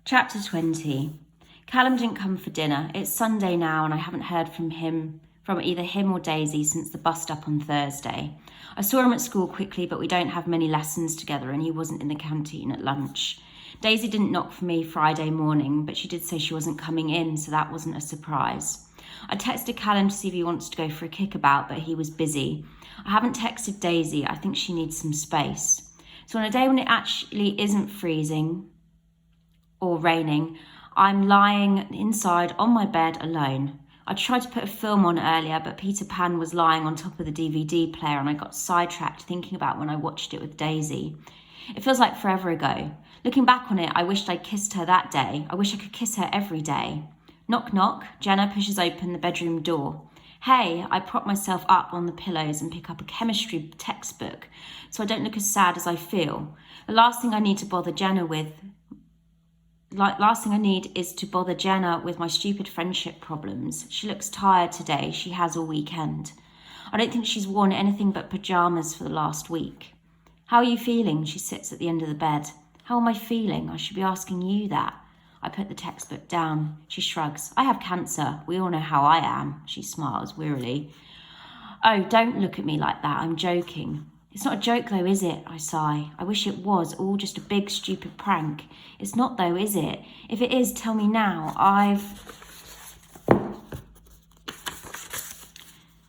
Chapter 20. Callum didn't come for dinner. It's Sunday now and I haven't heard from either him or Daisy since the bust-up on Thursday. I saw him at school quickly, but we don't have many lessons together and he wasn't in the canteen at lunch. Daisy didn't knock for me Friday morning, but she did say she wasn't coming in, so that wasn't a surprise. I texted Callum to see if he wants to go for a kickabout, but he was busy. I haven't texted Daisy. I think she needs some space. So on a day when it actually isn't freezing or raining, I'm lying inside on my bed alone. I tried to put a film on earlier, but Peter Pan was lying on top of the DVD player and I got sidetracked thinking about when I watched it with Daisy. It feels like forever ago. Looking back on it, I wished I'd kissed her that day. I wish I could kiss her every day. Knock, knock. Jenna pushes open the bedroom door. Hey, I prop myself up on the pillows and pick up a chemistry textbook so I don't look as sad as I feel. The last thing I need is to bother Jenna with my stupid friendship problems. She looks tired today. She has all weekend. I don't think she's worn anything but pajamas for the last week. How are you feeling? She sits at the end of the bed. How am I feeling? I should be asking you that. I put the textbook down. She shrugs. I have cancer. We all know how I am. She smiles wearily. Oh, don't look at me like that. I'm joking. It's not a joke though, is it? I sigh. I wish it was all just a big stupid prank. It's not though, is it? If it is, tell me now. I've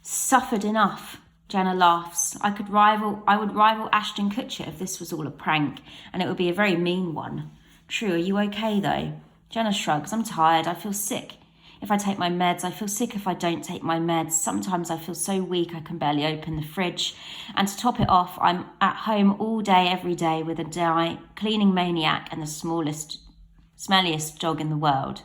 suffered enough. Jenna laughs. I would rival Ashton Kutcher if this was all a prank, and it would be a very mean one. True, are you okay though? Jenna shrugs. I'm tired. I feel sick. If I take my meds, I feel sick if I don't take my meds. Sometimes I feel so weak I can barely open the fridge. And to top it off, I'm at home all day, every day with a cleaning maniac and the smelliest dog in the world.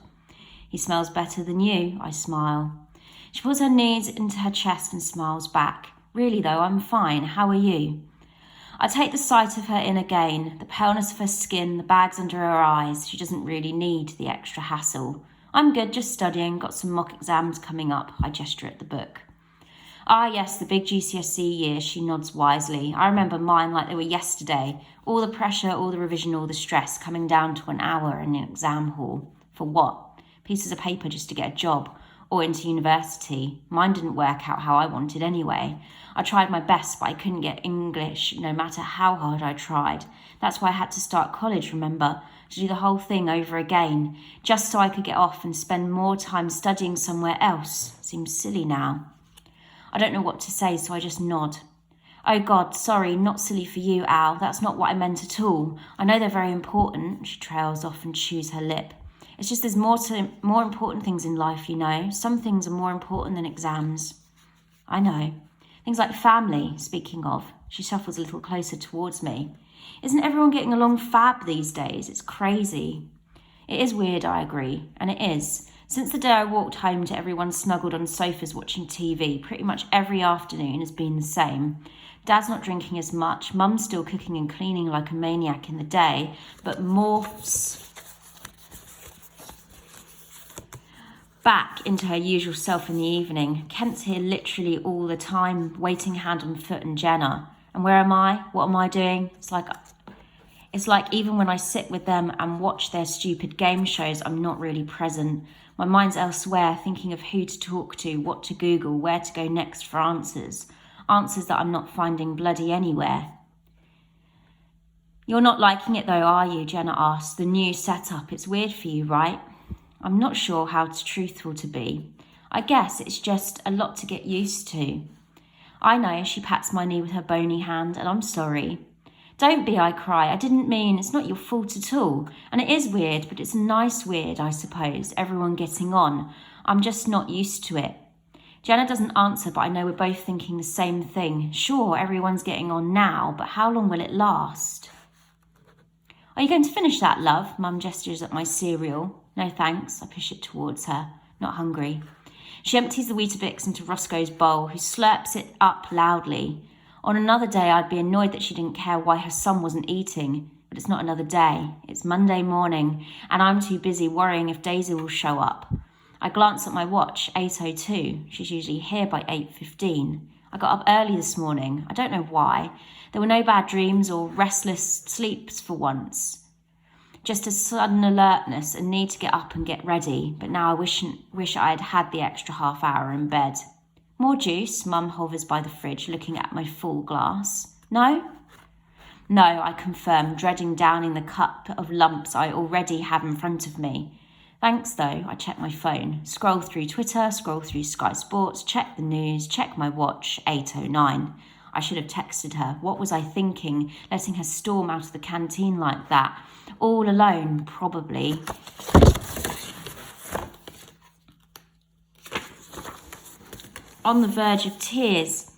He smells better than you, I smile. She pulls her knees into her chest and smiles back. Really though, I'm fine. How are you? I take the sight of her in again, the paleness of her skin, the bags under her eyes. She doesn't really need the extra hassle. I'm good, just studying, got some mock exams coming up. I gesture at the book. Ah yes, the big GCSE year, she nods wisely. I remember mine like they were yesterday. All the pressure, all the revision, all the stress, coming down to an hour in an exam hall. For what? Pieces of paper just to get a job or into university. Mine didn't work out how I wanted anyway. I tried my best, but I couldn't get English no matter how hard I tried. That's why I had to start college, remember? To do the whole thing over again, just so I could get off and spend more time studying somewhere else. Seems silly now. I don't know what to say, so I just nod. Oh God, sorry, not silly for you, Al. That's not what I meant at all. I know they're very important. She trails off and chews her lip. It's just there's more important things in life, you know. Some things are more important than exams. I know. Things like family, speaking of. She shuffles a little closer towards me. Isn't everyone getting along fab these days? It's crazy. It is weird, I agree, and it is. Since the day I walked home to everyone snuggled on sofas watching TV, pretty much every afternoon has been the same. Dad's not drinking as much, Mum's still cooking and cleaning like a maniac in the day, but morphs back into her usual self in the evening. Kent's here literally all the time, waiting hand on foot and Jenna. And where am I? What am I doing? It's like even when I sit with them and watch their stupid game shows, I'm not really present. My mind's elsewhere, thinking of who to talk to, what to Google, where to go next for answers. Answers that I'm not finding bloody anywhere. You're not liking it though, are you? Jenna asks. The new setup, it's weird for you, right? I'm not sure how truthful to be. I guess it's just a lot to get used to. I know, she pats my knee with her bony hand, and I'm sorry. Don't be, I cry. I didn't mean, it's not your fault at all. And it is weird, but it's a nice weird, I suppose, everyone getting on. I'm just not used to it. Jenna doesn't answer, but I know we're both thinking the same thing. Sure, everyone's getting on now, but how long will it last? Are you going to finish that, love? Mum gestures at my cereal. No thanks, I push it towards her. Not hungry. She empties the Weetabix into Roscoe's bowl, who slurps it up loudly. On another day, I'd be annoyed that she didn't care why her son wasn't eating. But it's not another day. It's Monday morning, and I'm too busy worrying if Daisy will show up. I glance at my watch, 8:02. She's usually here by 8:15. I got up early this morning. I don't know why. There were no bad dreams or restless sleeps for once. Just a sudden alertness and need to get up and get ready, but now I wish I had had the extra half hour in bed. More juice? Mum hovers by the fridge, looking at my full glass. No? No, I confirm, dreading downing the cup of lumps I already have in front of me. Thanks, though. I check my phone, scroll through Twitter, scroll through Sky Sports, check the news, check my watch, 8:09. I should have texted her. What was I thinking, letting her storm out of the canteen like that? All alone, probably. On the verge of tears.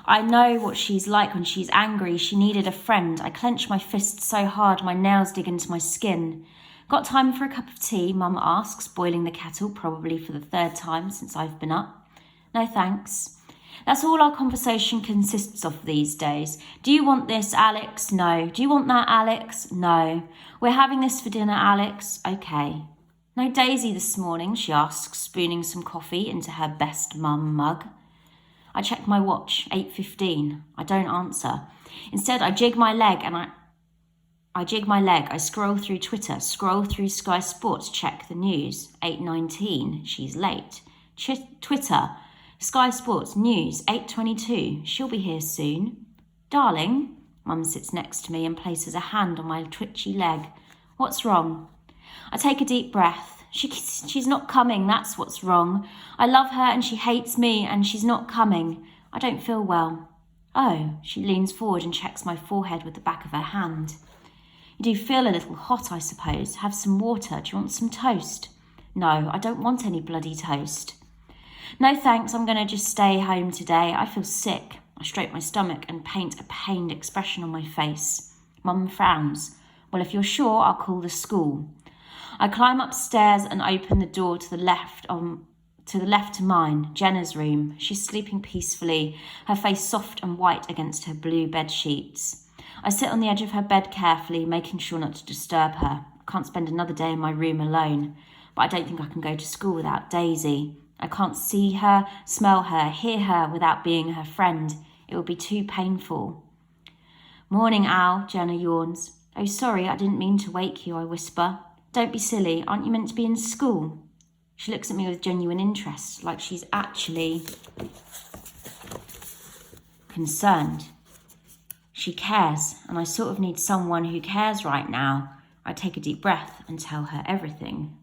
I know what she's like when she's angry. She needed a friend. I clench my fists so hard my nails dig into my skin. Got time for a cup of tea? Mum asks, boiling the kettle, probably for the third time since I've been up. No thanks. That's all our conversation consists of these days. Do you want this, Alex? No. Do you want that, Alex? No. We're having this for dinner, Alex? Okay. No Daisy this morning, she asks, spooning some coffee into her best mum mug. I check my watch, 8:15. I don't answer. Instead, I jig my leg. I scroll through Twitter, scroll through Sky Sports, check the news. 8:19. She's late. Twitter, Sky Sports News, 8:22. She'll be here soon. Darling, Mum sits next to me and places a hand on my twitchy leg. What's wrong? I take a deep breath. She's not coming, that's what's wrong. I love her and she hates me and she's not coming. I don't feel well. Oh, she leans forward and checks my forehead with the back of her hand. You do feel a little hot, I suppose. Have some water. Do you want some toast? No, I don't want any bloody toast. No thanks, I'm going to just stay home today. I feel sick. I stroke my stomach and paint a pained expression on my face. Mum frowns. Well, if you're sure, I'll call the school. I climb upstairs and open the door to the left to mine, Jenna's room. She's sleeping peacefully, her face soft and white against her blue bed sheets. I sit on the edge of her bed carefully, making sure not to disturb her. I can't spend another day in my room alone, but I don't think I can go to school without Daisy. I can't see her, smell her, hear her without being her friend. It would be too painful. Morning, Al, Jenna yawns. Oh, sorry, I didn't mean to wake you, I whisper. Don't be silly, aren't you meant to be in school? She looks at me with genuine interest, like she's actually concerned. She cares, and I sort of need someone who cares right now. I take a deep breath and tell her everything.